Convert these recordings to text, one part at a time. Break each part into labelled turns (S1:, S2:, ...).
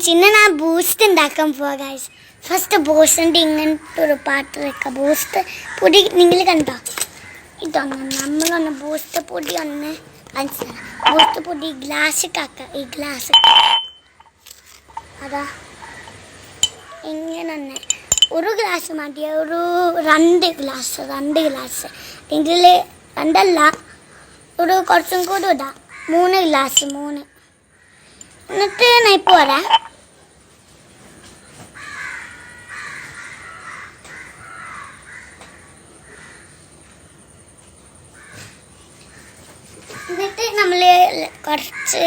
S1: ചിന്ന ഞാൻ ബൂസ്റ്റ് ഉണ്ടാക്കാൻ പോവാ ഗൈസ്. ഫസ്റ്റ് ബൂസ്റ്റിൻ്റെ ഇങ്ങനത്തെ ഒരു പാത്രം വെക്കാം. ബൂസ്റ്റ് പൊടി നിങ്ങൾ കണ്ടോ? ഇതൊന്ന് നമ്മളൊന്ന് ബൂസ്റ്റ് പൊടി ഒന്ന് ബൂസ്റ്റ് പൊടി ഗ്ലാസ്സിക്കാക്കാം. ഈ ഗ്ലാസ് അതാ ഇങ്ങനെ ഒന്ന് ഒരു ഗ്ലാസ് മതി. ഒരു രണ്ട് ഗ്ലാസ് എങ്കിൽ രണ്ടല്ല, ഒരു കുറച്ചും കൂടി ഇടാം. 3 ഗ്ലാസ് എന്നിട്ട് ഞാൻ ഇപ്പോൾ വരാം. എന്നിട്ട് നമ്മൾ കുറച്ച്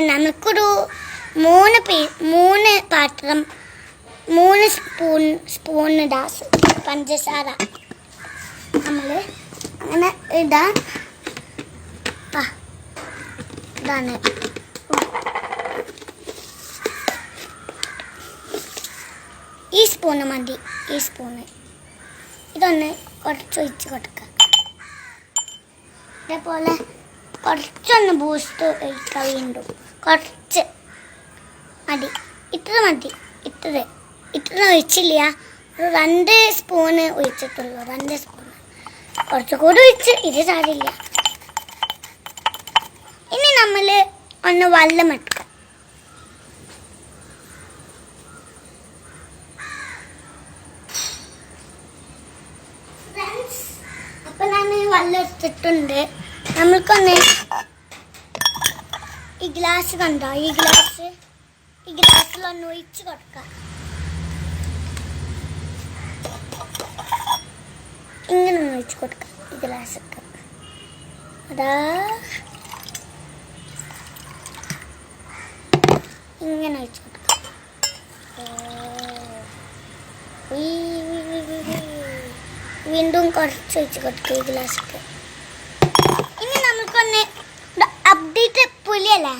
S1: നമുക്കൊരു 3 പാത്രം 3 സ്പൂൺ ഇടാം പഞ്ചസാര. നമ്മൾ അങ്ങനെ ഇടാം. ഇതാണ് ഈ സ്പൂണ് മതി. ഈ സ്പൂണ് ഇതൊന്ന് കുറച്ച് ഒഴിച്ച് കൊടുക്കാം. ഇതേപോലെ കുറച്ചൊന്ന് ബൂസ്റ്റ് ഒഴിക്കാം. വീണ്ടും കുറച്ച് മതി. ഇത്ര മതി. ഇത്ര ഒഴിച്ചില്ല. ഒരു 2 സ്പൂണ് ഒഴിച്ചിട്ടുള്ളൂ. 2 സ്പൂണ് കുറച്ചുകൂടി ഒഴിച്ച് ഇത് സാരില്ല. ഇനി നമ്മൾ ഒന്ന് വെള്ളം എടുക്കാം. അപ്പം ഞാൻ വെള്ളം എടുത്തിട്ടുണ്ട്. നമ്മൾക്കൊന്ന് ഈ ഗ്ലാസ് കണ്ടോ? ഈ ഗ്ലാസ്സിലൊന്ന് ഒഴിച്ച് കൊടുക്കാം. ഇങ്ങനെ ഒന്ന് ഒഴിച്ച് കൊടുക്കാം. ഈ ഗ്ലാസ്സൊക്കെ അതാ ഇങ്ങനെ ഒഴിച്ച് കൊടുക്കാം. വീണ്ടും കുറച്ച് ഒഴിച്ച് കൊടുക്കുക ഈ ഗ്ലാസ്സൊക്കെ. ഇനി നമുക്കൊന്ന് അപ്ഡേറ്റ് പുളിയല്ലേ,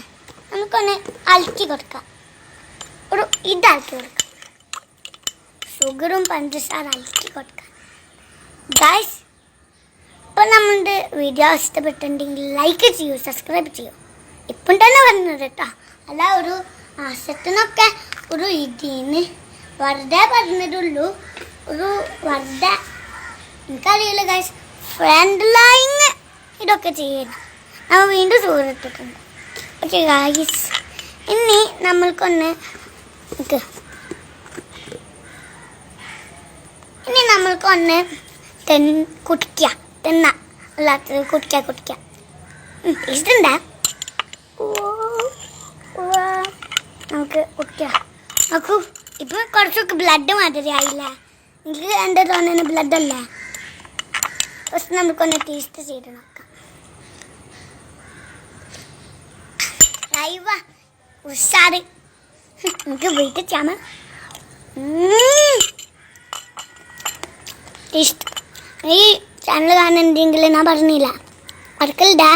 S1: നമുക്കൊന്ന് അലക്കി കൊടുക്കാം. ഒരു ഇതാക്കി കൊടുക്കാം. ഷുഗറും പഞ്ചസാര അലക്കി കൊടുക്കാം. ഗൈസ്, ഇപ്പോൾ നമ്മളുടെ വീഡിയോ ഇഷ്ടപ്പെട്ടിട്ടുണ്ടെങ്കിൽ ലൈക്ക് ചെയ്യൂ, സബ്സ്ക്രൈബ് ചെയ്യൂ. ഇപ്പം തന്നെ പറഞ്ഞത് കേട്ടോ. അല്ല ഒരു ആസത്തിനൊക്കെ ഒരു ഇതിന് വെറുതെ പറഞ്ഞിട്ടുള്ളൂ. വെറുതെ എനിക്കറിയില്ല ഗൈസ്. ഫ്രണ്ട്ലൈന് ഇതൊക്കെ ചെയ്യണം. നമ്മൾ വീണ്ടും ചോറിട്ടിട്ടുണ്ട്. ഓക്കെ ഗൈസ്, ഇനി നമ്മൾക്കൊന്ന് കുടിക്കാം. അല്ലാത്തത് കുടിക്കാം. ഇഷ്ടണ്ടാ? നമുക്ക് കുടിക്കാം. നോക്കൂ, ഇപ്പം കുറച്ചൊക്കെ ബ്ലഡ് മാതിരി ആയില്ല. എനിക്ക് എൻ്റെ തോന്നുന്ന ബ്ലഡ് അല്ലേ. ഫസ്റ്റ് നമുക്കൊന്ന് ടേസ്റ്റ് ചെയ്ത് നോക്കാം. ഉഷാറ്. നമുക്ക് വീട്ടിൽ ചാമ ടേസ്റ്റ്. ഈ ചാനൽ കാണുന്നുണ്ടെങ്കിൽ ഞാൻ പറഞ്ഞില്ല, അടുക്കളിടാ.